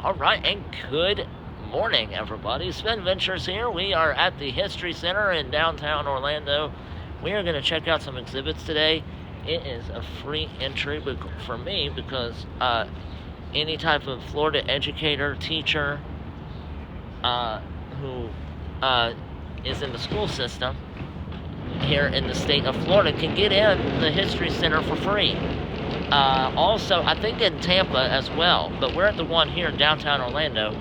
All right, and good morning, everybody. SpenVentures here. We are at the History Center in downtown Orlando. We are going to check out some exhibits today. It is a free entry for me because any type of Florida educator, teacher who is in the school system here in the state of Florida can get in the History Center for free. Also, I think in Tampa as well, but we're at the one here in downtown Orlando.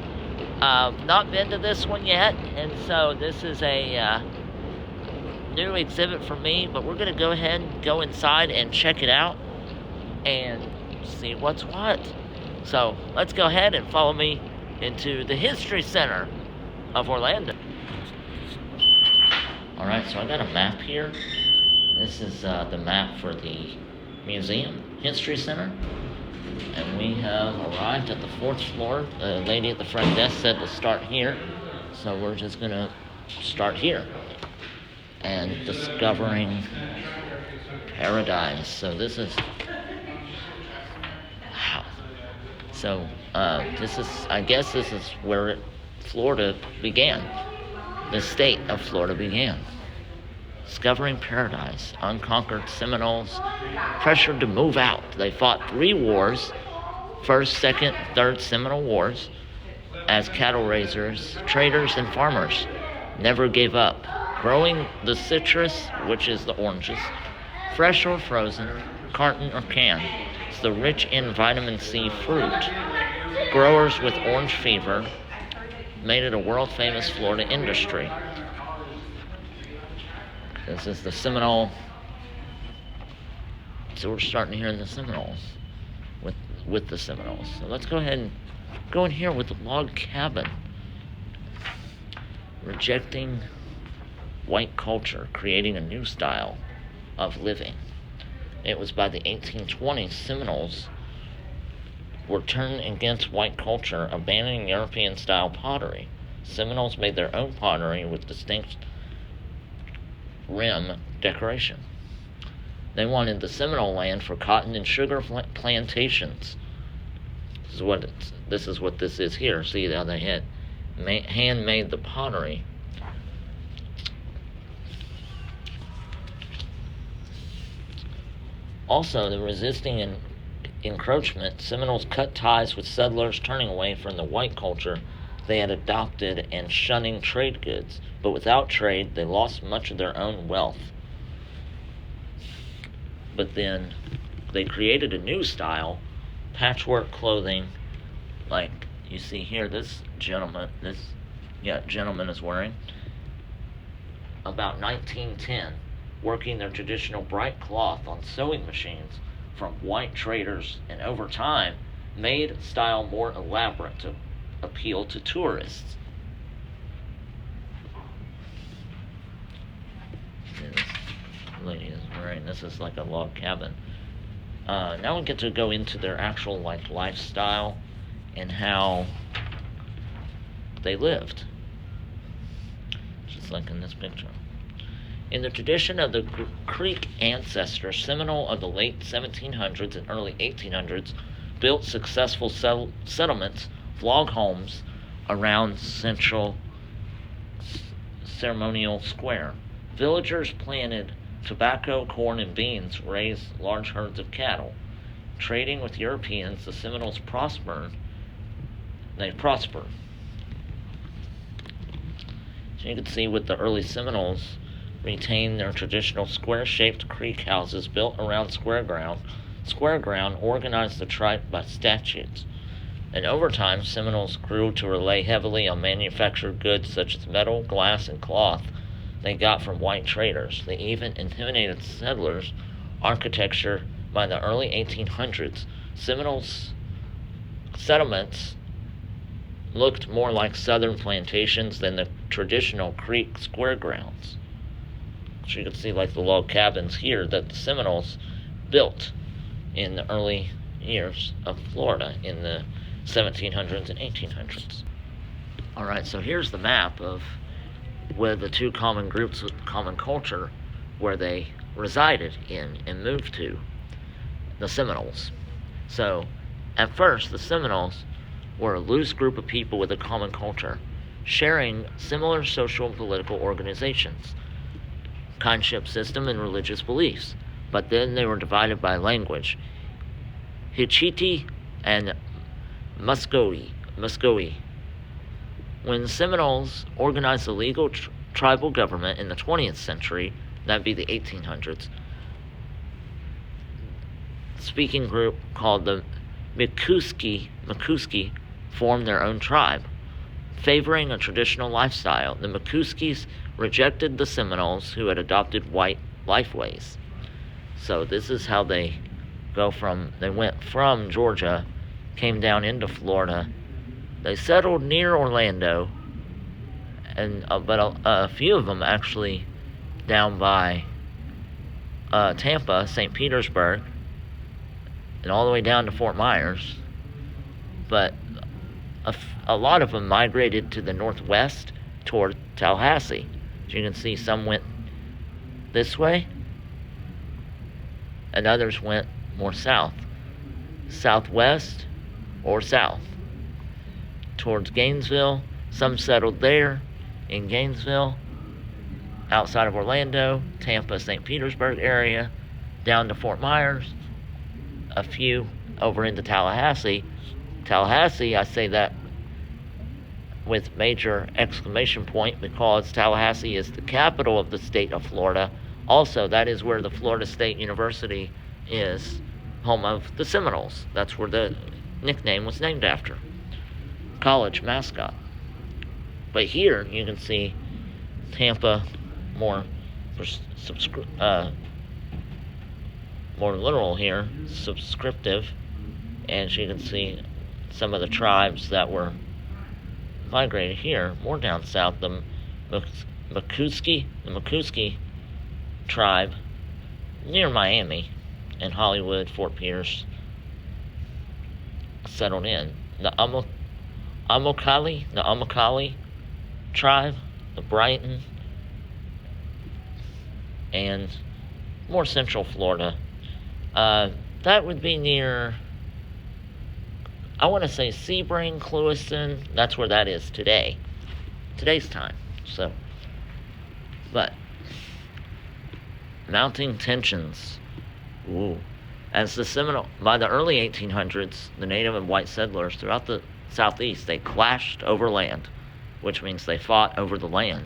Not been to this one yet, and so this is a new exhibit for me, but we're going to go ahead and go inside and check it out and see what's what. So let's go ahead and follow me into the History Center of Orlando. Alright, so I got a map here. This is the map for the museum, History Center, and we have arrived at the 4th floor. The lady at the front desk said to start here, so we're just gonna start here and discovering paradise. So this is wow. So I guess this is where Florida began. The state of Florida began. Discovering paradise, unconquered Seminoles pressured to move out. They fought 3 wars, First, Second, Third Seminole Wars, as cattle raisers, traders, and farmers never gave up. Growing the citrus, which is the oranges, fresh or frozen, carton or can, it's the rich in vitamin C fruit. Growers with orange fever made it a world-famous Florida industry. This is the Seminole. So we're starting here in the Seminoles, with the Seminoles. So let's go ahead and go in here with the log cabin. Rejecting white culture, creating a new style of living. It was by the 1820s Seminoles were turned against white culture, abandoning European-style pottery. Seminoles made their own pottery with distinct rim decoration. They wanted the Seminole land for cotton and sugar plantations. This is what this is here. See how they had handmade the pottery. Also, the resisting encroachment, Seminoles cut ties with settlers, turning away from the white culture they had adopted and shunning trade goods. But without trade, they lost much of their own wealth. But then they created a new style, patchwork clothing, like you see here. This gentleman is wearing. About 1910, working their traditional bright cloth on sewing machines from white traders, and over time made style more elaborate to appeal to tourists. This lady is wearing, this is like a log cabin. Now we get to go into their actual lifestyle and how they lived, just like in this picture. In the tradition of the Creek ancestors, Seminole of the late 1700s and early 1800s built successful settlements, log homes, around central ceremonial square. Villagers planted tobacco, corn, and beans, raised large herds of cattle. Trading with Europeans, the Seminoles prospered. So you can see with the early Seminoles retained their traditional square-shaped creek houses built around square ground. Square ground organized the tribe by statutes. And over time, Seminoles grew to rely heavily on manufactured goods such as metal, glass, and cloth they got from white traders. They even intimidated settlers' architecture. By the early 1800s, Seminoles settlements looked more like southern plantations than the traditional creek square grounds. So you can see like the log cabins here that the Seminoles built in the early years of Florida in the 1700s and 1800s. Alright, so here's the map of where the two common groups with common culture, where they resided in and moved to, the Seminoles. So, at first, the Seminoles were a loose group of people with a common culture, sharing similar social and political organizations, kindship system, and religious beliefs. But then they were divided by language. Hichiti and Muscogee. When the Seminoles organized a legal tribal government in the 20th century, that'd be the 1800s, speaking group called the Miccosukee formed their own tribe. Favoring a traditional lifestyle, the Miccosukee rejected the Seminoles who had adopted white lifeways. So this is how they went from Georgia, came down into Florida. They settled near Orlando, and but a few of them actually down by Tampa, St. Petersburg, and all the way down to Fort Myers. But a lot of them migrated to the northwest toward Tallahassee. As you can see, some went this way, and others went more south, southwest or south, towards Gainesville. Some settled there in Gainesville, outside of Orlando, Tampa, St. Petersburg area, down to Fort Myers, a few over into Tallahassee. Tallahassee, I say that with major exclamation point because Tallahassee is the capital of the state of Florida. Also, that is where the Florida State University is, home of the Seminoles. That's where the nickname was named after. College mascot. But here you can see Tampa more literal here, subscriptive, and you can see some of the tribes that were migrated here, more down south, the Miccosukee tribe near Miami and Hollywood, Fort Pierce, settled in. The Amokali tribe, the Brighton, and more central Florida. That would be near, I want to say Sebring, Clewiston. That's where that is today's time. So, but mounting tensions. Ooh. As the Seminole, by the early 1800s, the native and white settlers throughout the Southeast, they clashed over land, which means they fought over the land.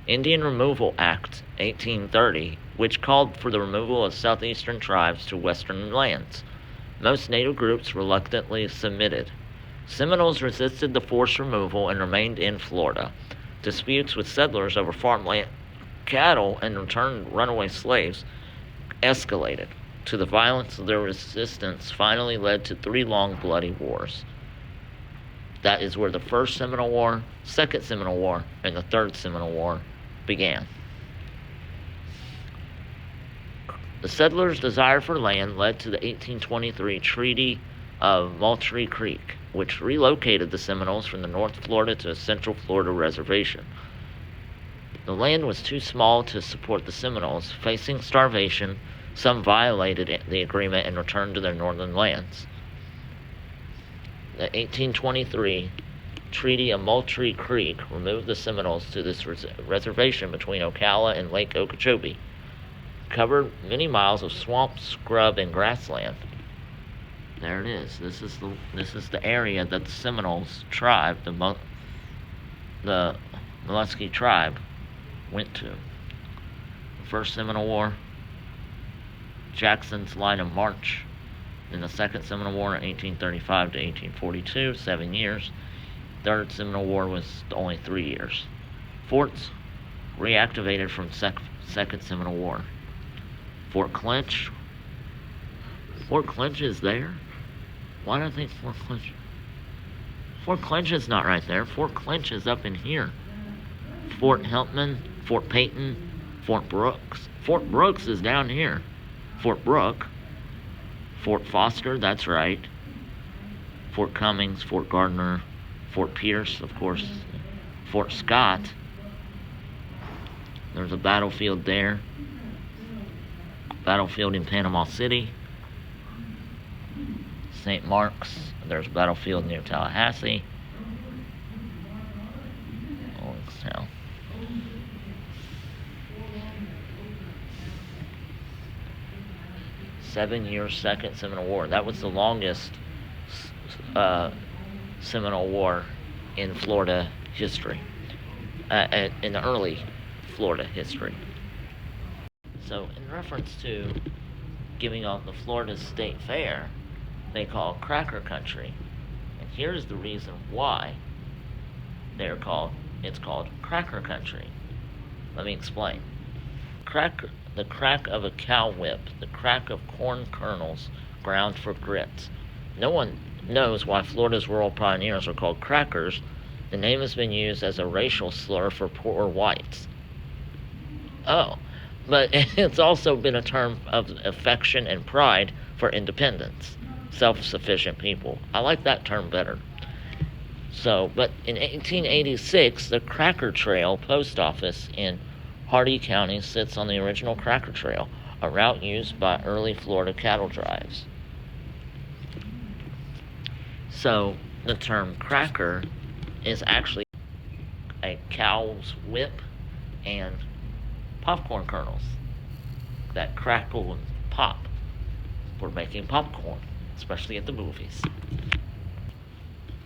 Indian Removal Act 1830, which called for the removal of southeastern tribes to western lands. Most native groups reluctantly submitted. Seminoles resisted the forced removal and remained in Florida. Disputes with settlers over farmland, cattle, and returned runaway slaves escalated. To the violence of their resistance finally led to 3 long bloody wars. That is where the First Seminole War, Second Seminole War, and the Third Seminole War began. The settlers' desire for land led to the 1823 Treaty of Moultrie Creek, which relocated the Seminoles from the North Florida to a Central Florida reservation. The land was too small to support the Seminoles. Facing starvation, some violated the agreement and returned to their northern lands. The 1823 Treaty of Moultrie Creek removed the Seminoles to this reservation between Ocala and Lake Okeechobee. Covered many miles of swamp, scrub, and grassland. There it is. This is the area that the Seminoles tribe, the Mollusky tribe, went to. The First Seminole War, Jackson's line of march. In the Second Seminole War in 1835 to 1842, 7 years. Third Seminole War was only 3 years. Forts reactivated from Second Seminole War. Fort Clinch. Fort Clinch is there? Why do I think Fort Clinch? Fort Clinch is not right there. Fort Clinch is up in here. Fort Helpman, Fort Peyton, Fort Brooks. Fort Brooks is down here. Fort Brooke. Fort Foster, that's right. Fort Cummings, Fort Gardner, Fort Pierce, of course. Fort Scott. There's a battlefield there. Battlefield in Panama City. St. Mark's. There's a battlefield near Tallahassee. Now, 7 year Second Seminole War. That was the longest Seminole War in Florida history, in the early Florida history. So, in reference to giving off the Florida State Fair, they call Cracker Country, and here's the reason why it's called Cracker Country. Let me explain. The crack of a cow whip, the crack of corn kernels ground for grits. No one knows why Florida's rural pioneers are called crackers. The name has been used as a racial slur for poor whites. Oh, but it's also been a term of affection and pride for independence, self-sufficient people. I like that term better. So, but in 1886, the Cracker Trail post office in Hardee County sits on the original Cracker Trail, a route used by early Florida cattle drives. So, the term cracker is actually a cow's whip and popcorn kernels that crackle and pop for making popcorn, especially at the movies.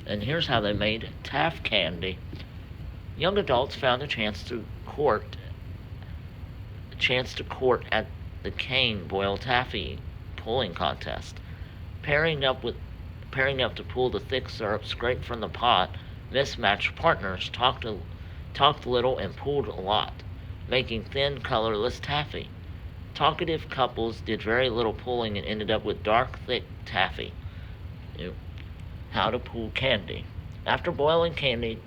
And here's how they made taff candy. Young adults found a chance to court at the cane boiled taffy pulling contest. Pairing up to pull the thick syrup scraped from the pot, mismatched partners talked little and pulled a lot, making thin, colorless taffy. Talkative couples did very little pulling and ended up with dark, thick taffy. How to pull candy. After boiling candy,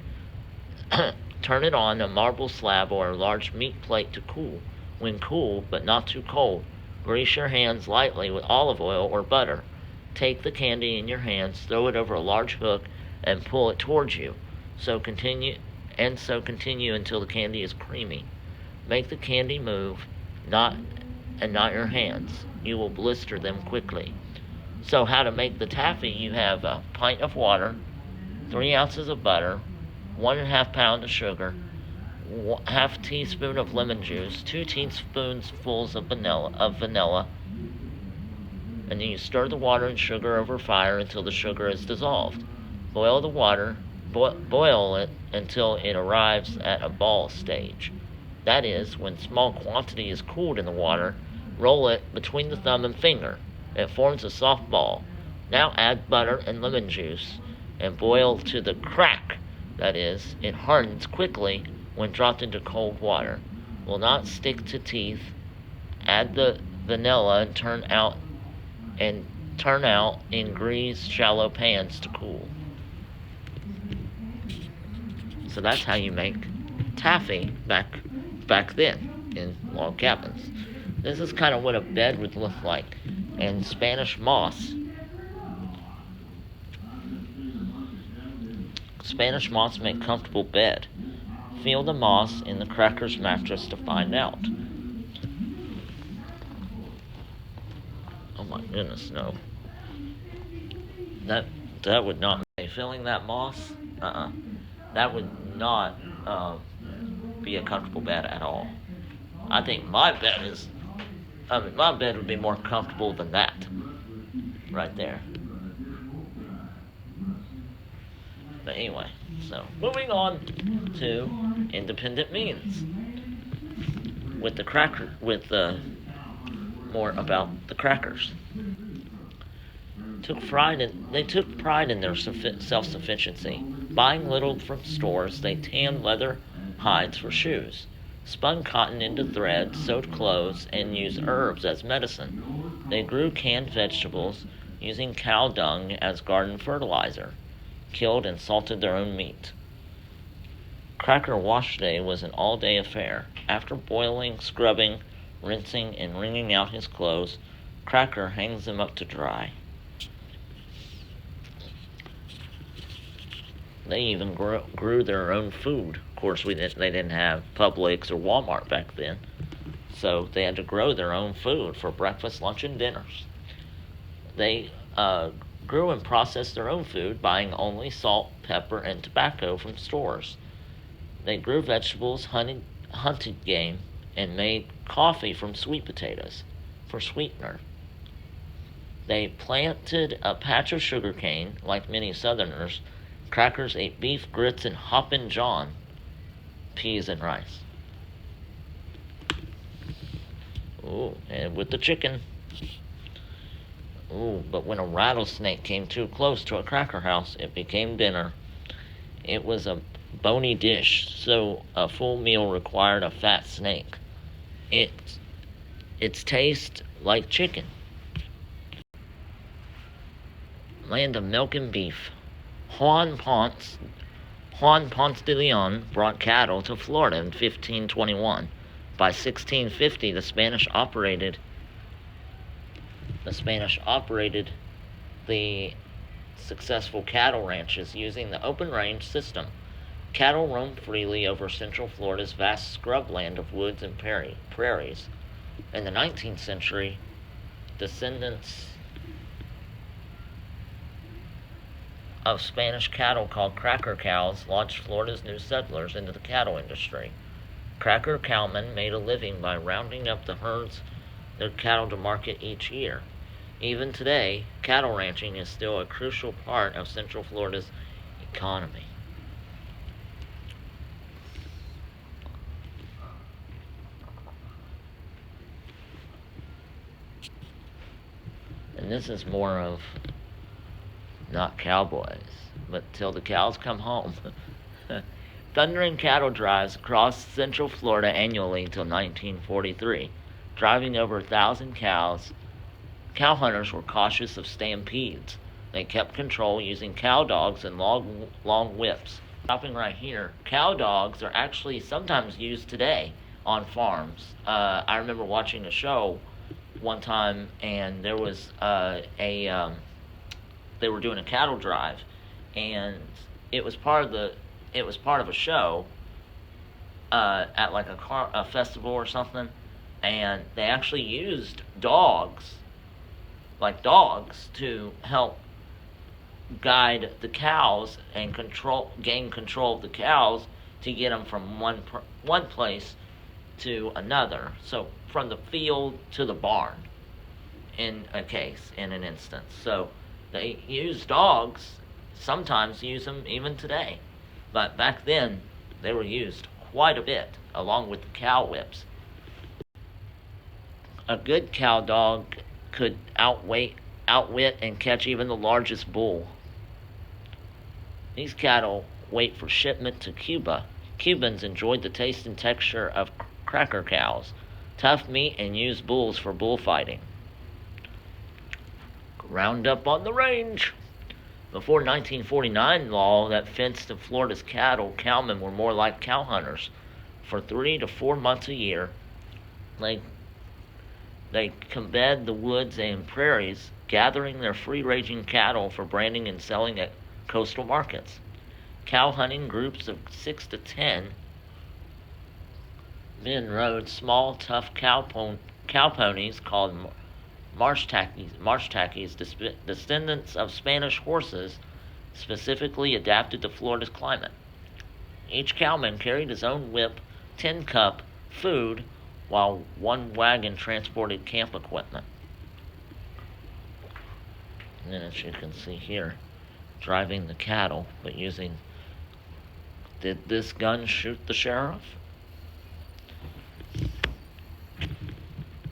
turn it on a marble slab or a large meat plate to cool. When cool, but not too cold, grease your hands lightly with olive oil or butter. Take the candy in your hands, throw it over a large hook, and pull it towards you. So continue until the candy is creamy. Make the candy move, not your hands. You will blister them quickly. So how to make the taffy? You have a pint of water, 3 ounces of butter, 1.5 pounds of sugar, half teaspoon of lemon juice, 2 teaspoonfuls of vanilla, and then you stir the water and sugar over fire until the sugar is dissolved. Boil the water, boil it until it arrives at a ball stage. That is, when small quantity is cooled in the water, roll it between the thumb and finger. It forms a soft ball. Now add butter and lemon juice and boil to the crack. That is, it hardens quickly when dropped into cold water. Will not stick to teeth. Add the vanilla and turn out in greased shallow pans to cool. So that's how you make taffy back then in log cabins. This is kind of what a bed would look like. And Spanish moss. Spanish moss make comfortable bed. Feel the moss in the cracker's mattress to find out. Oh my goodness, no. That would not be feeling that moss. That would not be a comfortable bed at all. I think my bed would be more comfortable than that. Right there. But anyway, so moving on to independent means. More about the crackers. They took pride in their self-sufficiency. Buying little from stores, they tanned leather hides for shoes, spun cotton into thread, sewed clothes, and used herbs as medicine. They grew canned vegetables, using cow dung as garden fertilizer, killed and salted their own meat. Cracker wash day was an all-day affair. After boiling, scrubbing, rinsing, and wringing out his clothes, Cracker hangs them up to dry. They even grew their own food. Of course, they didn't have Publix or Walmart back then, so they had to grow their own food for breakfast, lunch, and dinners. They grew and processed their own food, buying only salt, pepper, and tobacco from stores. They grew vegetables, hunted game, and made coffee from sweet potatoes for sweetener. They planted a patch of sugar cane, like many Southerners. Crackers ate beef, grits, and hoppin' john, peas and rice. Ooh, and with the chicken. Ooh, but when a rattlesnake came too close to a cracker house, it became dinner. It was a bony dish, so a full meal required a fat snake. Its taste like chicken. Land of milk and beef. Juan Ponce de Leon brought cattle to Florida in 1521. By 1650, the Spanish operated the successful cattle ranches using the open range system. Cattle roamed freely over central Florida's vast scrubland of woods and prairies. In the 19th century, descendants of Spanish cattle called cracker cows launched Florida's new settlers into the cattle industry. Cracker cowmen made a living by rounding up the herds their cattle to market each year. Even today, cattle ranching is still a crucial part of Central Florida's economy. And this is more of not cowboys, but till the cows come home. Thundering cattle drives across Central Florida annually until 1943, driving over 1,000 cows. Cow hunters were cautious of stampedes. They kept control using cow dogs and long whips. Stopping right here, cow dogs are actually sometimes used today on farms. I remember watching a show one time, and there was they were doing a cattle drive, and it was part of a show at like a festival or something, and they actually used dogs to help guide the cows and gain control of the cows to get them from one place to another. So from the field to the barn, in an instance. So they use dogs, sometimes use them even today. But back then, they were used quite a bit, along with the cow whips. A good cow dog could outwit, and catch even the largest bull. These cattle wait for shipment to Cuba. Cubans enjoyed the taste and texture of cracker cows, tough meat, and used bulls for bullfighting. Round up on the range. Before 1949 law that fenced in Florida's cattle, cowmen were more like cow hunters. For 3 to 4 months a year, they combed the woods and prairies, gathering their free-ranging cattle for branding and selling at coastal markets. Cow hunting groups of 6 to 10 men rode small, tough cow ponies called marsh tackies, descendants of Spanish horses, specifically adapted to Florida's climate. Each cowman carried his own whip, tin cup, food, while one wagon transported camp equipment. And then, as you can see here, driving the cattle, but using... Did this gun shoot the sheriff?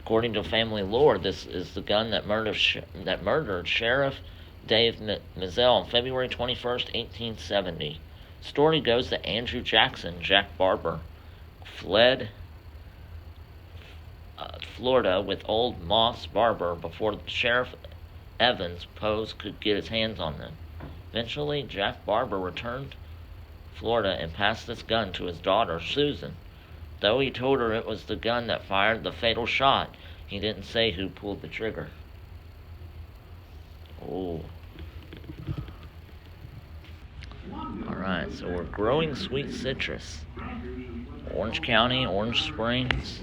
According to family lore, this is the gun that murdered Sheriff Dave Mizell on February 21st, 1870. Story goes that Andrew Jackson, Jack Barber, fled Florida with old Moss Barber before Sheriff Evans Pose could get his hands on them. Eventually, Jack Barber returned Florida and passed this gun to his daughter, Susan. Though he told her it was the gun that fired the fatal shot, he didn't say who pulled the trigger. Oh. Alright, so we're growing sweet citrus. Orange County, Orange Springs,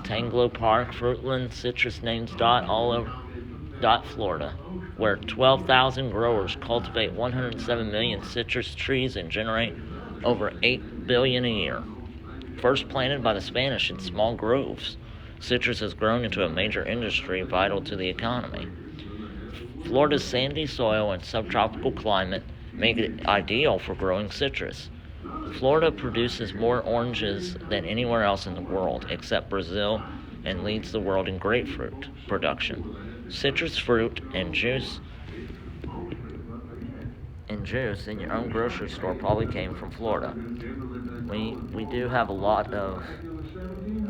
Tanglo Park, Fruitland, citrus names dot all over. Florida, where 12,000 growers cultivate 107 million citrus trees and generate over 8 billion a year. First planted by the Spanish in small groves, citrus has grown into a major industry vital to the economy. Florida's sandy soil and subtropical climate make it ideal for growing citrus. Florida produces more oranges than anywhere else in the world, except Brazil, and leads the world in grapefruit production. Citrus fruit and juice in your own grocery store probably came from Florida. We do have a lot of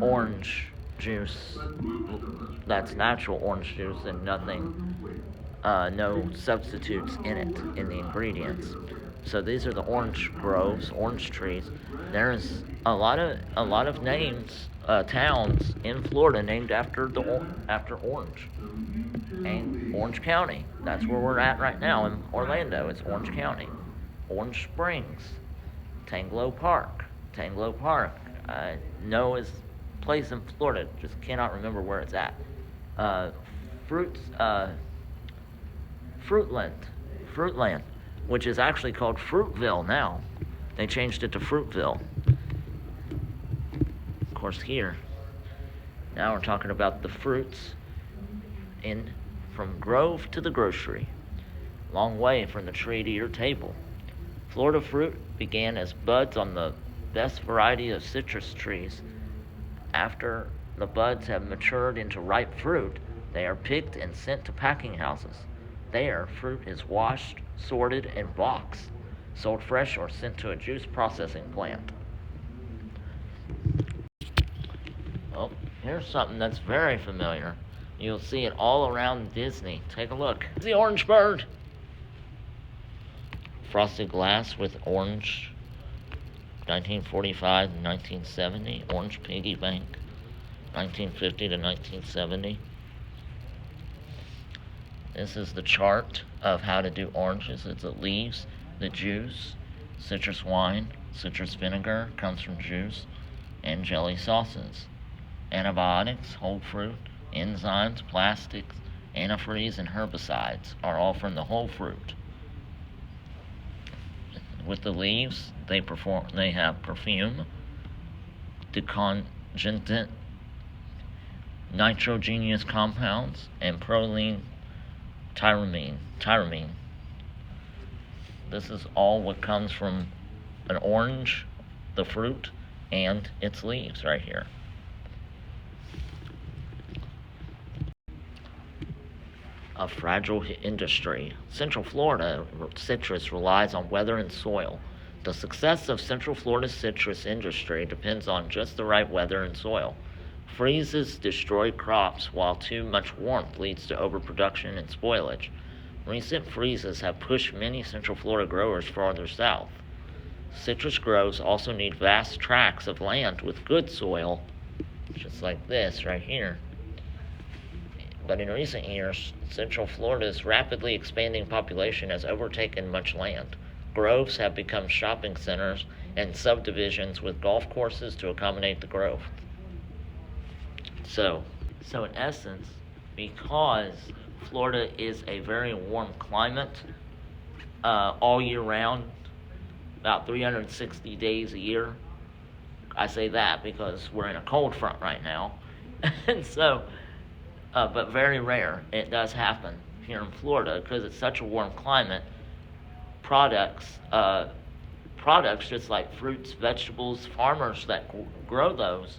orange juice that's natural orange juice and no substitutes in it, in the ingredients. So these are the orange groves, orange trees. There's a lot of names, towns in Florida named after orange. And Orange County, that's where we're at right now in Orlando. It's Orange County. Orange Springs, Tanglow Park. I know is a place in Florida, just cannot remember where it's at. Fruitland, which is actually called Fruitville now. They changed it to Fruitville. Of course, here, now we're talking about the fruits from grove to the grocery. Long way from the tree to your table. Florida fruit began as buds on the best variety of citrus trees. After the buds have matured into ripe fruit, they are picked and sent to packing houses. There, fruit is washed, sorted, and boxed, sold fresh or sent to a juice processing plant. Oh, here's something that's very familiar. You'll see it all around Disney. Take a look. It's the orange bird. Frosted glass with orange. 1945 to 1970. Orange piggy bank. 1950 to 1970. This is the chart of how to do oranges. It's the leaves, the juice, citrus wine, citrus vinegar comes from juice, and jelly sauces. Antibiotics, whole fruit, enzymes, plastics, antifreeze, and herbicides are all from the whole fruit. With the leaves, they have perfume, decongestant, nitrogenous compounds, and proline tyramine. This is all what comes from an orange, the fruit, and its leaves right here. A fragile industry. Central Florida citrus relies on weather and soil. The success of Central Florida's citrus industry depends on just the right weather and soil. Freezes destroy crops, while too much warmth leads to overproduction and spoilage. Recent freezes have pushed many Central Florida growers farther south. Citrus groves also need vast tracts of land with good soil, just like this right here. But in recent years, Central Florida's rapidly expanding population has overtaken much land. Groves have become shopping centers and subdivisions with golf courses to accommodate the growth. So in essence, because Florida is a very warm climate all year round, about 360 days a year. I say that because we're in a cold front right now. And so, but very rare. It does happen here in Florida because it's such a warm climate. Products just like fruits, vegetables, farmers that grow those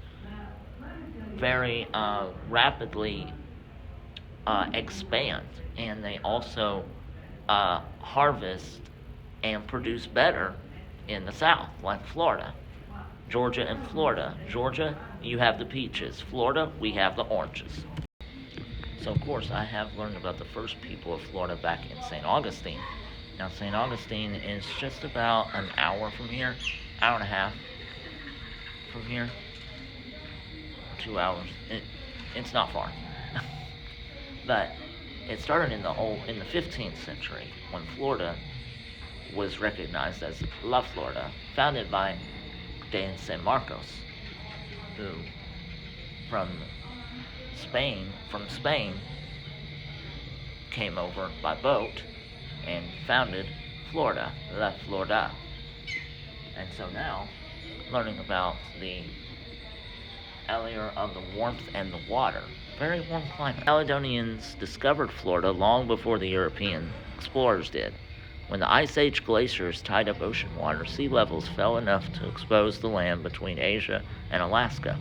very rapidly expand, and they also harvest and produce better in the South, like Florida, Georgia, and Florida. Georgia, you have the peaches. Florida, we have the oranges. So, of course, I have learned about the first people of Florida back in St. Augustine. Now, St. Augustine is just about an hour from here, hour and a half from here, 2 hours. It's not far. But it started in the 15th century when Florida was recognized as La Florida, founded by Dan San Marcos, who from Spain came over by boat and founded Florida, La Florida. And so now, learning about the allure of the warmth and the water. Very warm climate. Caledonians discovered Florida long before the European explorers did. When the Ice Age glaciers tied up ocean water, sea levels fell enough to expose the land between Asia and Alaska.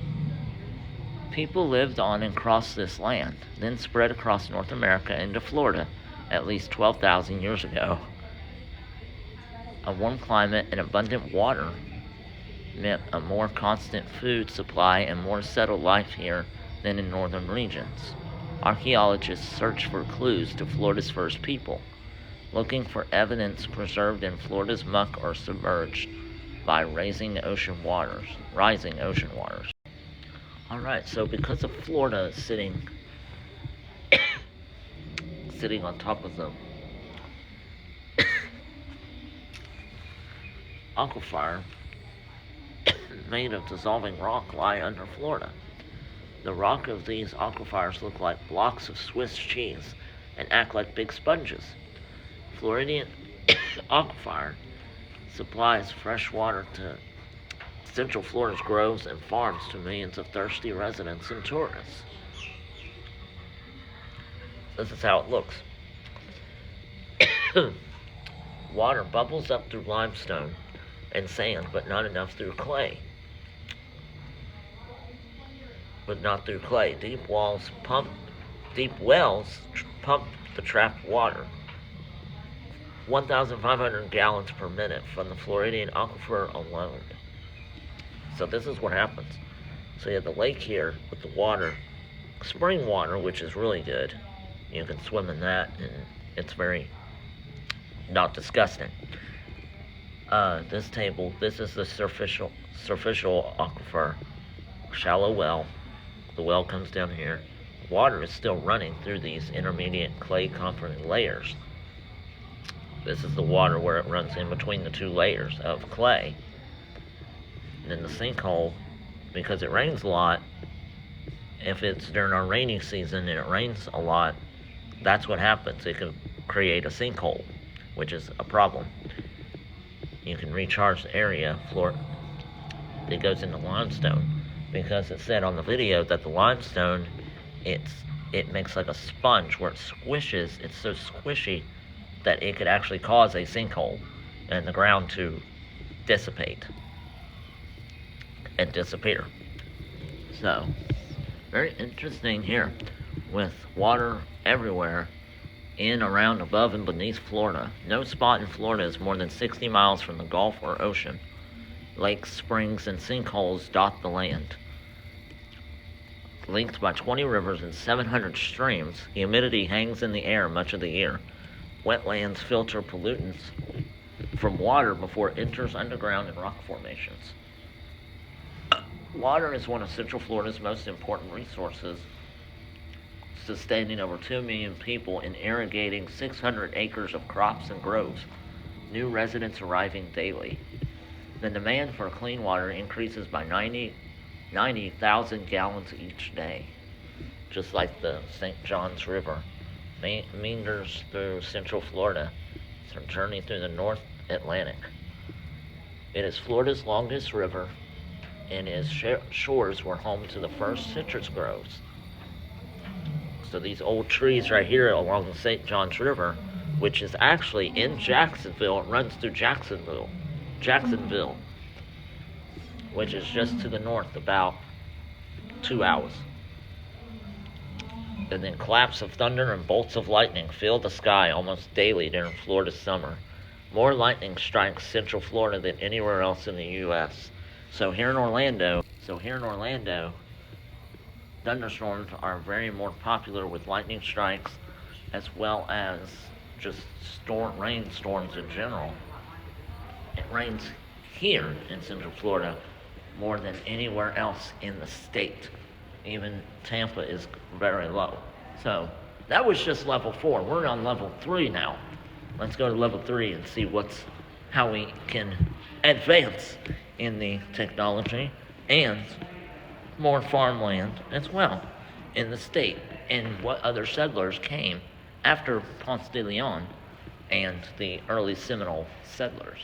People lived on and crossed this land, then spread across North America into Florida at least 12,000 years ago. A warm climate and abundant water meant a more constant food supply and more settled life here than in northern regions. Archaeologists search for clues to Florida's first people, looking for evidence preserved in Florida's muck or submerged by rising ocean waters. Alright, so because of Florida sitting on top of the aquifer made of dissolving rock lie under Florida. The rock of these aquifers look like blocks of Swiss cheese and act like big sponges. Floridian aquifer supplies fresh water to Central Florida's groves and farms to millions of thirsty residents and tourists. This is how it looks. Water bubbles up through limestone and sand, but not enough through clay. Deep wells pump the trapped water. 1,500 gallons per minute from the Floridian aquifer alone. So this is what happens. So you have the lake here with the water, spring water, which is really good. You can swim in that, and it's very not disgusting. This is the superficial aquifer, shallow well. The well comes down here. Water is still running through these intermediate clay comforting layers. This is the water where it runs in between the two layers of clay. And then the sinkhole, because it rains a lot, if it's during our rainy season and it rains a lot, that's what happens. It can create a sinkhole, which is a problem. You can recharge the area floor. It goes into limestone, because it said on the video that the limestone, it makes like a sponge where it squishes. It's so squishy that it could actually cause a sinkhole and the ground to dissipate and disappear. So, very interesting here, with water everywhere, in, around, above, and beneath Florida. No spot in Florida is more than 60 miles from the Gulf or ocean. Lakes, springs, and sinkholes dot the land. Linked by 20 rivers and 700 streams, humidity hangs in the air much of the year. Wetlands filter pollutants from water before it enters underground in rock formations. Water is one of Central Florida's most important resources, sustaining over 2 million people and irrigating 600 acres of crops and groves. New residents arriving daily. The demand for clean water increases by 90,000 gallons each day, just like the St. Johns River meanders through Central Florida, journey through the North Atlantic. It is Florida's longest river, and its shores were home to the first citrus groves. So these old trees right here along the St. Johns River, which is actually in Jacksonville, it runs through Jacksonville, which is just to the north, about 2 hours. And then claps of thunder and bolts of lightning fill the sky almost daily during Florida's summer. More lightning strikes Central Florida than anywhere else in the U.S. So here in Orlando, thunderstorms are very more popular, with lightning strikes as well as just rainstorms in general. It rains here in Central Florida more than anywhere else in the state. Even Tampa is very low. So that was just level 4. We're on level 3 now. Let's go to level 3 and see how we can advance in the technology and more farmland as well in the state, and what other settlers came after Ponce de Leon and the early Seminole settlers.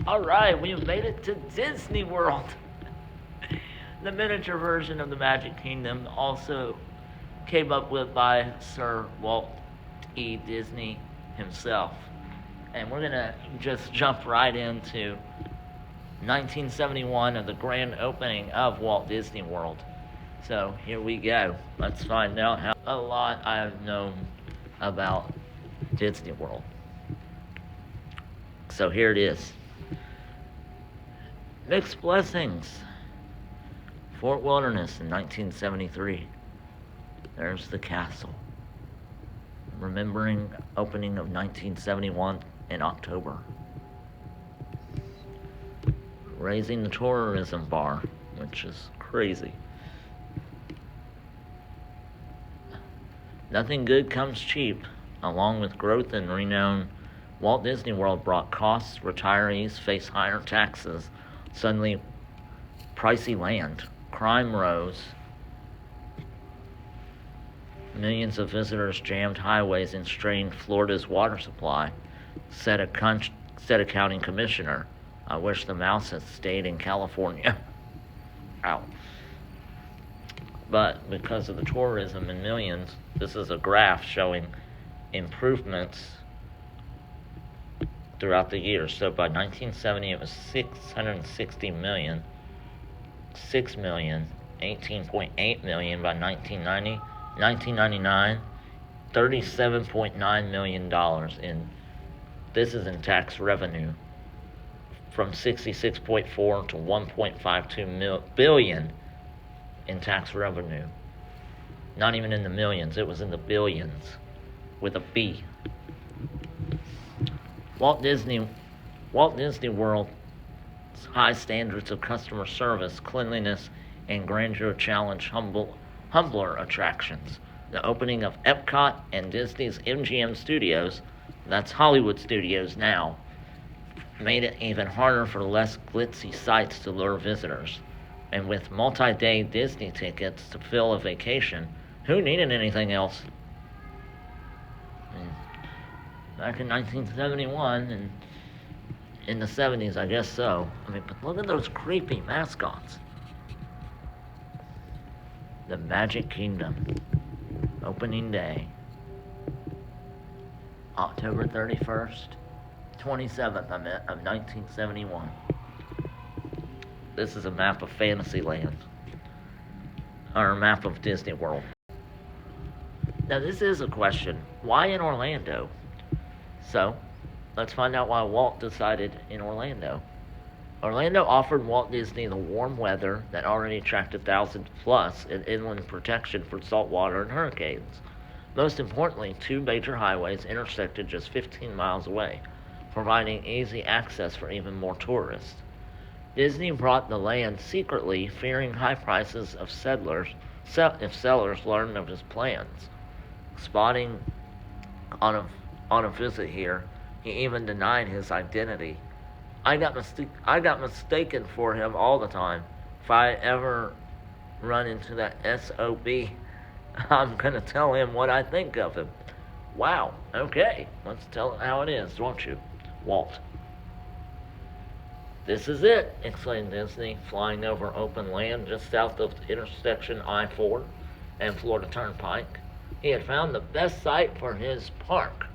All right, we have made it to Disney World. The miniature version of the Magic Kingdom, also came up with by Sir Walt E. Disney himself. And we're going to just jump right into 1971 of the grand opening of Walt Disney World. So here we go. Let's find out how a lot I have known about Disney World. So here it is. Mixed Blessings, Fort Wilderness in 1973. There's the castle. Remembering opening of 1971 in October. Raising the tourism bar, which is crazy. Nothing good comes cheap. Along with growth and renown, Walt Disney World brought costs. Retirees face higher taxes. Suddenly, pricey land. Crime rose. Millions of visitors jammed highways and strained Florida's water supply, said a county commissioner. I wish the mouse had stayed in California. Ow. But because of the tourism and millions, this is a graph showing improvements throughout the years. So by 1970, it was 660 million, 6 million, 18.8 million by 1990. 1999, $37.9 million in, this is in tax revenue, from 66.4 to 1.52 billion in tax revenue. Not even in the millions, it was in the billions with a B. Walt Disney World's high standards of customer service, cleanliness, and grandeur challenge humbler attractions. The opening of Epcot and Disney's MGM Studios, that's Hollywood Studios now, made it even harder for less glitzy sites to lure visitors. And with multi-day Disney tickets to fill a vacation, who needed anything else? Back in 1971 and in the 70s, I guess so. I mean, but look at those creepy mascots. The Magic Kingdom, opening day, October 31st, 27th, of 1971. This is a map of Fantasyland, or a map of Disney World. Now this is a question, why in Orlando? So, let's find out why Walt decided in Orlando. Orlando offered Walt Disney the warm weather that already attracted thousands plus and inland protection for saltwater and hurricanes. Most importantly, two major highways intersected just 15 miles away, providing easy access for even more tourists. Disney bought the land secretly, fearing high prices of settlers if sellers learned of his plans. Spotting on a visit here, he even denied his identity. I got mistaken for him all the time. If I ever run into that SOB, I'm gonna tell him what I think of him. Wow, okay, let's tell it how it is, won't you, Walt? This is it, exclaimed Disney, flying over open land just south of intersection I-4 and Florida Turnpike. He had found the best site for his park,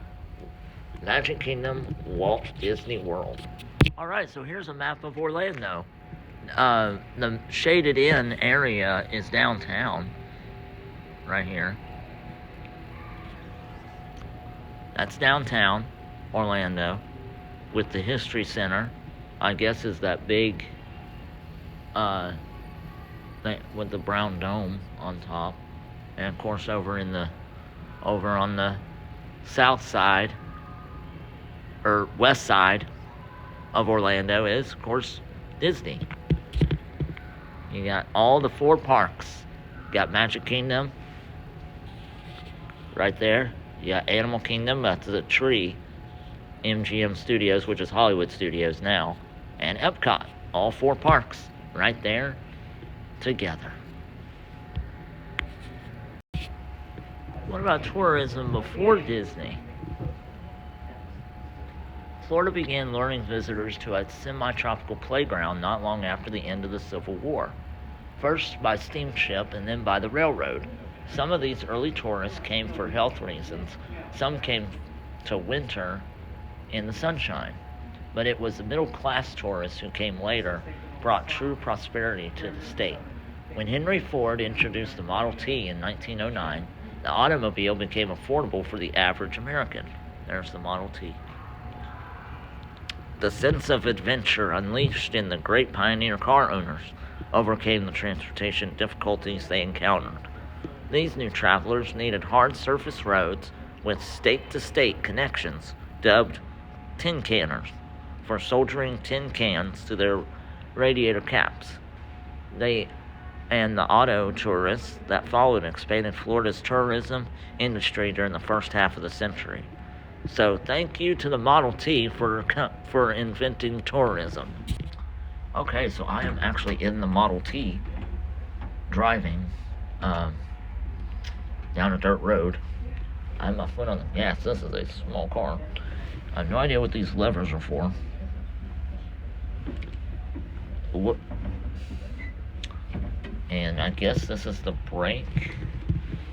Magic Kingdom, Walt Disney World. All right, so here's a map of Orlando. The shaded in area is downtown, right here. That's downtown Orlando, with the History Center. I guess is that big, thing with the brown dome on top, and of course over on the south side or west side of Orlando is, of course, Disney. You got all the 4 parks. You got Magic Kingdom right there. You got Animal Kingdom, that's the tree. MGM Studios, which is Hollywood Studios now. And Epcot. All 4 parks right there together. What about tourism before Disney? Florida began luring visitors to a semi-tropical playground not long after the end of the Civil War. First by steamship and then by the railroad. Some of these early tourists came for health reasons. Some came to winter in the sunshine. But it was the middle-class tourists who came later brought true prosperity to the state. When Henry Ford introduced the Model T in 1909, the automobile became affordable for the average American. There's the Model T. The sense of adventure unleashed in the great pioneer car owners overcame the transportation difficulties they encountered. These new travelers needed hard surface roads with state-to-state connections, dubbed tin canners, for soldiering tin cans to their radiator caps. They and the auto tourists that followed expanded Florida's tourism industry during the first half of the century. So thank you to the Model T for inventing tourism. Okay, so I am actually in the Model T driving down a dirt road. I have my foot on the gas. This is a small car. I have no idea what these levers are for. What? And I guess this is the brake.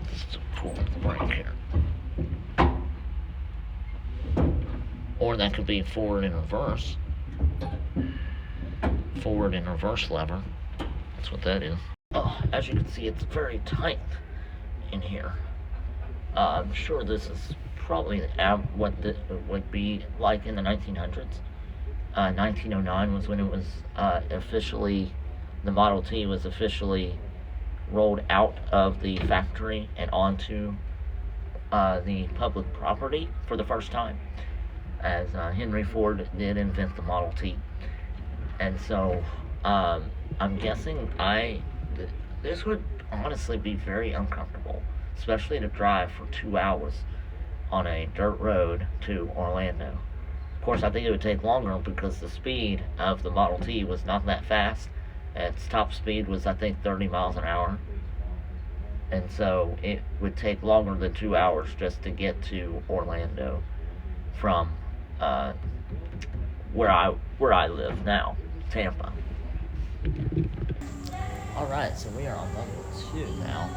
Let's pull the brake here. Or that could be forward and reverse. Forward and reverse lever. That's what that is. As you can see, it's very tight in here. I'm sure this is probably what this would be like in the 1900s. 1909 was when it was the Model T was officially rolled out of the factory and onto the public property for the first time, as Henry Ford did invent the Model T. And so I'm guessing this would honestly be very uncomfortable, especially to drive for 2 hours on a dirt road to Orlando. Of course, I think it would take longer because the speed of the Model T was not that fast. Its top speed was, I think, 30 miles an hour. And so it would take longer than 2 hours just to get to Orlando from where I live now, Tampa. Alright, so we are on level 2 now.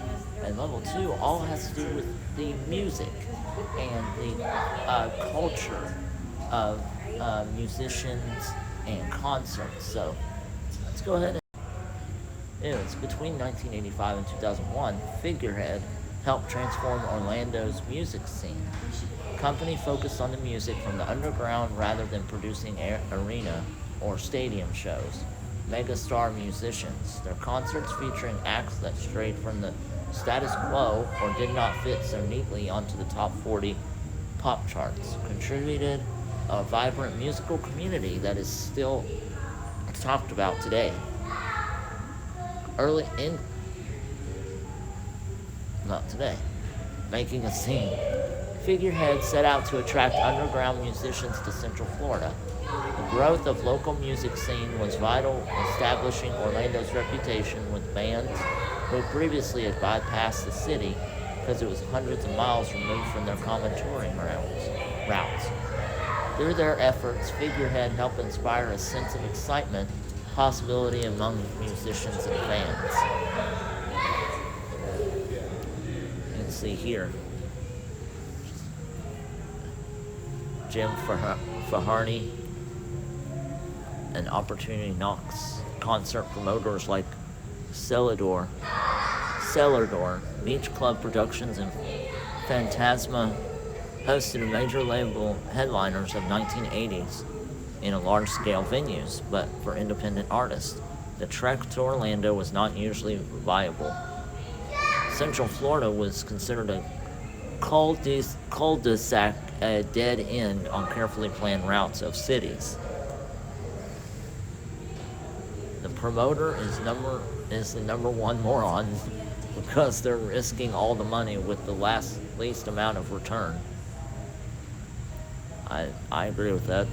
And level 2 all has to do with the music and the culture of musicians and concerts. So let's go ahead and between 1985 and 2001, Figurehead helped transform Orlando's music scene. The company focused on the music from the underground rather than producing arena or stadium shows. Megastar musicians, their concerts featuring acts that strayed from the status quo or did not fit so neatly onto the top 40 pop charts, contributed a vibrant musical community that is still talked about today. Not today, making a scene. Figurehead set out to attract underground musicians to Central Florida. The growth of local music scene was vital, establishing Orlando's reputation with bands who previously had bypassed the city because it was hundreds of miles removed from their common touring routes. Through their efforts, Figurehead helped inspire a sense of excitement, possibility among musicians and fans. You can see here, Jim Faharney, and Opportunity Knocks concert promoters like Cellador, Beach Club Productions, and Phantasma hosted major label headliners of 1980s in a large-scale venues, but for independent artists, the trek to Orlando was not usually viable. Central Florida was considered a cul-de-sac, a dead end on carefully planned routes of cities. The promoter is the number one moron because they're risking all the money with the least amount of return. I agree with that.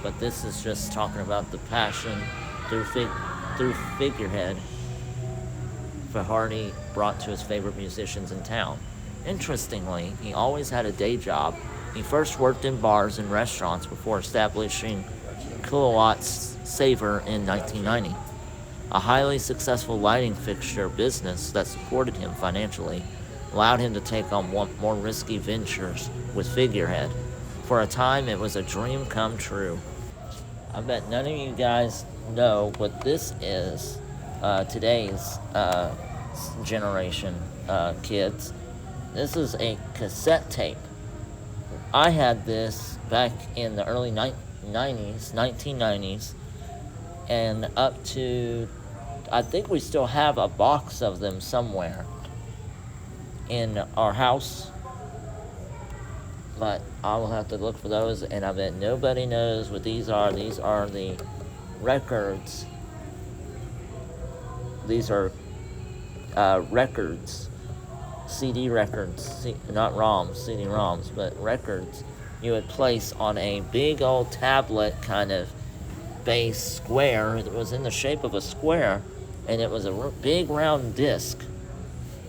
But this is just talking about the passion through Figurehead Fajardi brought to his favorite musicians in town. Interestingly, he always had a day job. He first worked in bars and restaurants before establishing Kilowatts Savor in 1990, a highly successful lighting fixture business that supported him financially, allowed him to take on more risky ventures with Figurehead. For a time, it was a dream come true. I bet none of you guys know what this is, today's generation kids. This is a cassette tape. I had this back in the early 90s, 1990s, and up to, I think we still have a box of them somewhere in our house, but I will have to look for those, and I bet nobody knows what these are. These are the records. These are records, CD records, not ROMs, CD-ROMs, but records you would place on a big old tablet kind of base square. It was in the shape of a square, and it was a big round disc,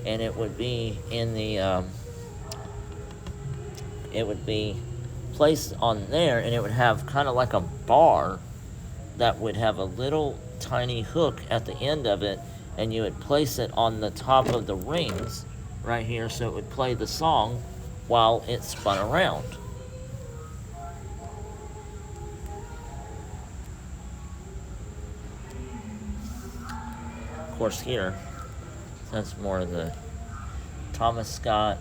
and it would be in the it would be placed on there, and it would have kind of like a bar that would have a little tiny hook at the end of it, and you would place it on the top of the rings right here so it would play the song while it spun around. Of course, here, that's more of the Thomas Scott,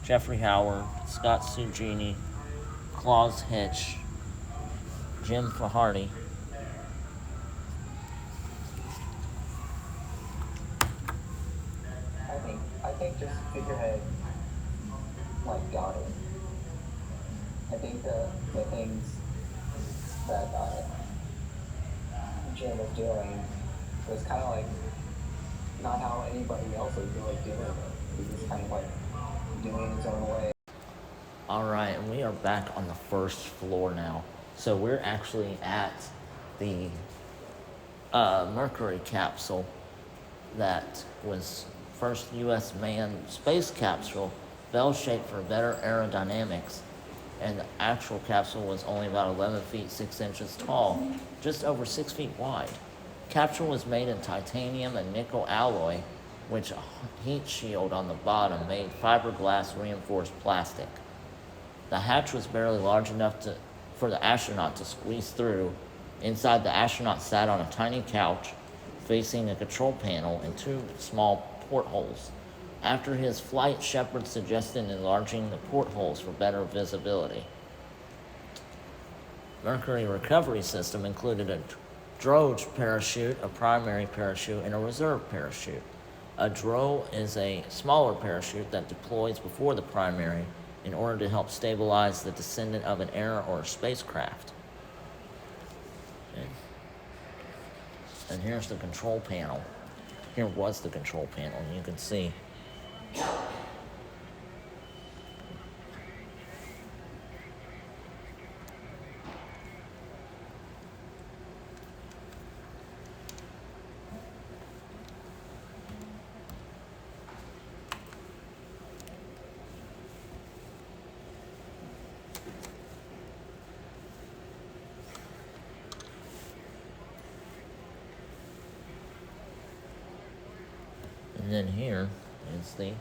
Jeffrey Howard, Scott Sugini, Claus Hitch, Jim Fajardi. I think just Figurehead like got it. I think the things that Jim was doing was kind of like not how anybody else was really doing it. He was kind of like doing it his own way. Alright, and we are back on the first floor now. So we're actually at the Mercury capsule that was first U.S. manned space capsule, bell-shaped for better aerodynamics, and the actual capsule was only about 11 feet 6 inches tall, just over 6 feet wide. Capsule was made in titanium and nickel alloy, which a heat shield on the bottom made fiberglass reinforced plastic. The hatch was barely large enough for the astronaut to squeeze through. Inside, the astronaut sat on a tiny couch facing a control panel and two small portholes. After his flight, Shepard suggested enlarging the portholes for better visibility. Mercury recovery system included a drogue parachute, a primary parachute, and a reserve parachute. A drogue is a smaller parachute that deploys before the primary in order to help stabilize the descendant of an air or spacecraft. Okay. And here's the control panel. Here was the control panel, and you can see. And then here is the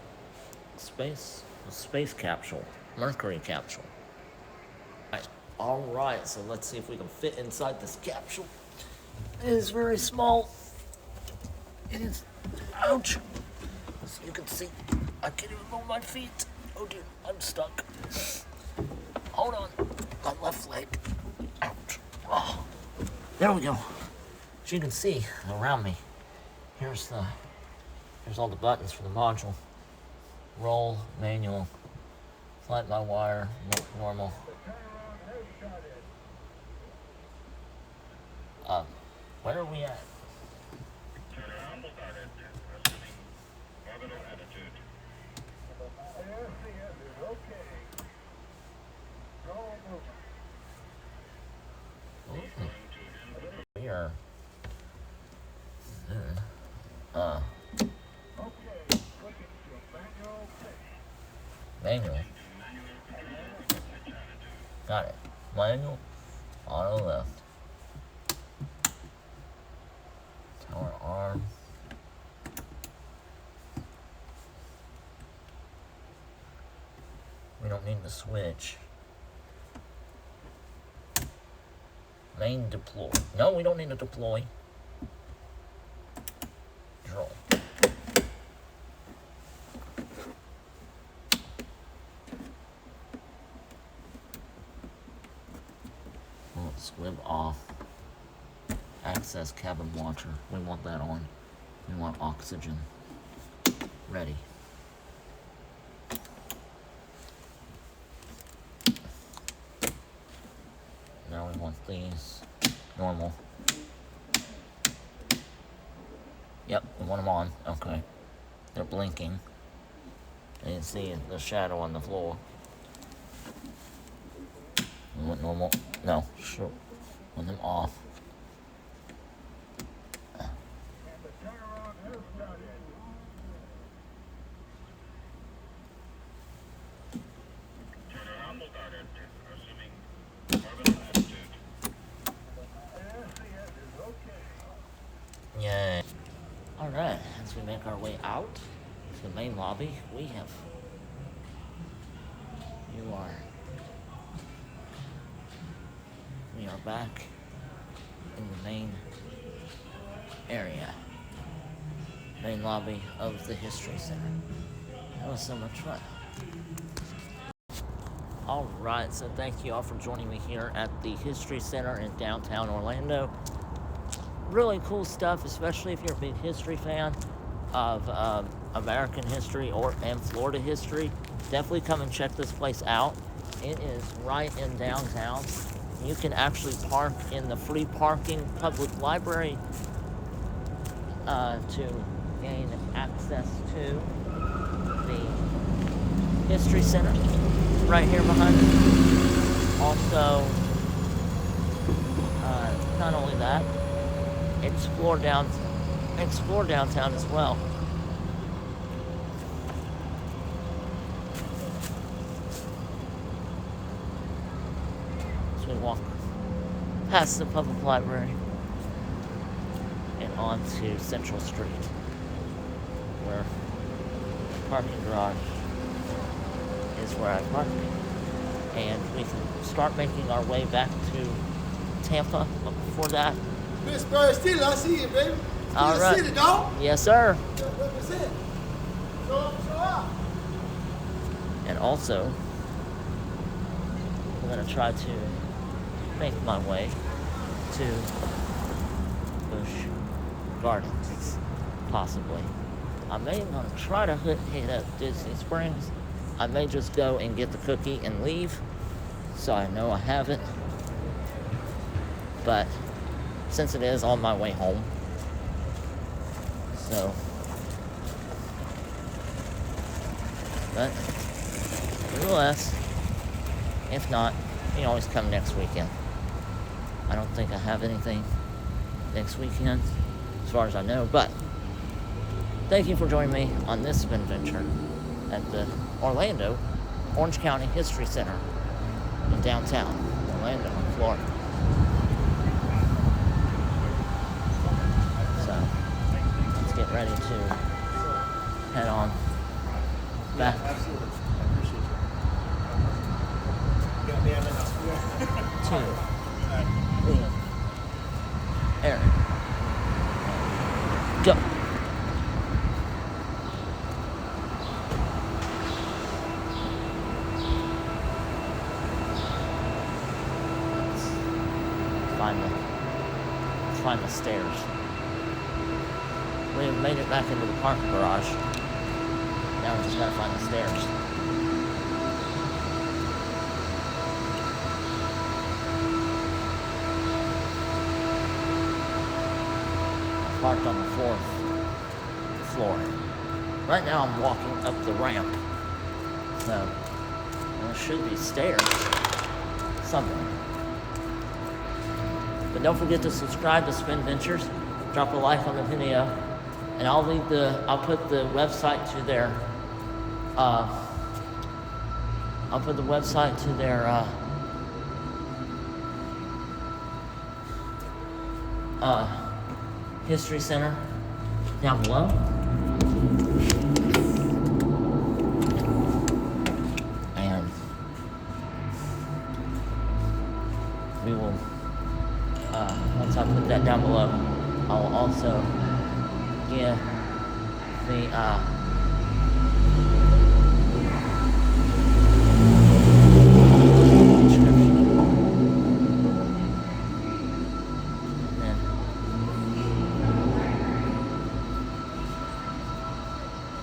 space capsule, Mercury capsule. All right, so let's see if we can fit inside this capsule. It is very small. It is, ouch. As you can see, I can't even move my feet. Oh dear, I'm stuck. Hold on, my left leg. Ouch. Oh, there we go. As you can see around me, here's all the buttons for the module. Roll, manual, flight by wire, normal. Where are we at? We are Manual. Got it. Manual. Auto left. Tower arm. We don't need the switch. Main deploy. No, we don't need to deploy. Draw. Squib off. Access cabin launcher. We want that on. We want oxygen. Ready. Now we want these. Normal. Yep, we want them on. Okay. They're blinking. You can see the shadow on the floor. We want normal. No, sure. Want them off. Yay. Alright, as we make our way out to the main lobby, we are back in the main area, main lobby of the History Center. That was so much fun. Alright, so thank you all for joining me here at the History Center in downtown Orlando. Really cool stuff, especially if you're a big history fan of American history and Florida history. Definitely come and check this place out. It is right in downtown. You can actually park in the free parking public library to gain access to the History Center right here behind us. Also, not only that, explore downtown as well. So we walk past the public library and onto Central Street, where the parking garage is where I park. And we can start making our way back to Tampa. But before that, Pittsburgh Steelers, I see you, baby. All right. City, dog. Yes, sir. Represent. Show up. And also, I'm going to try to make my way to Busch Gardens, possibly. I may going to try to hit up Disney Springs. I may just go and get the cookie and leave, so I know I have it. But since it is on my way home, so, but nevertheless, if not, you can always come next weekend. I don't think I have anything next weekend, as far as I know, but thank you for joining me on this SpenVenture at the Orlando, Orange County History Center in downtown Orlando, Florida. So, let's get ready to head on back. Absolutely. I appreciate you. Got me out of the house. Aaron. Go. Let's find the stairs. We have made it back into the parking garage. Now we just gotta find the stairs. Parked on the 4th floor. Right now I'm walking up the ramp. So there should be stairs somewhere. But don't forget to subscribe to SpenVentures. Drop a like on the video. And I'll put the website to their I'll put the website to their History Center down below. And we will, once I put that down below, I will also give the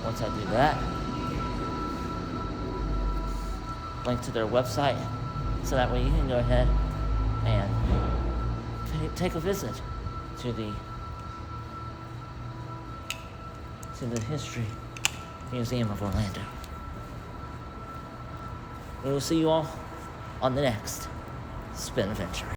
once I do that, link to their website, so that way you can go ahead and take a visit to the History Museum of Orlando. We will see you all on the next SpenVenture.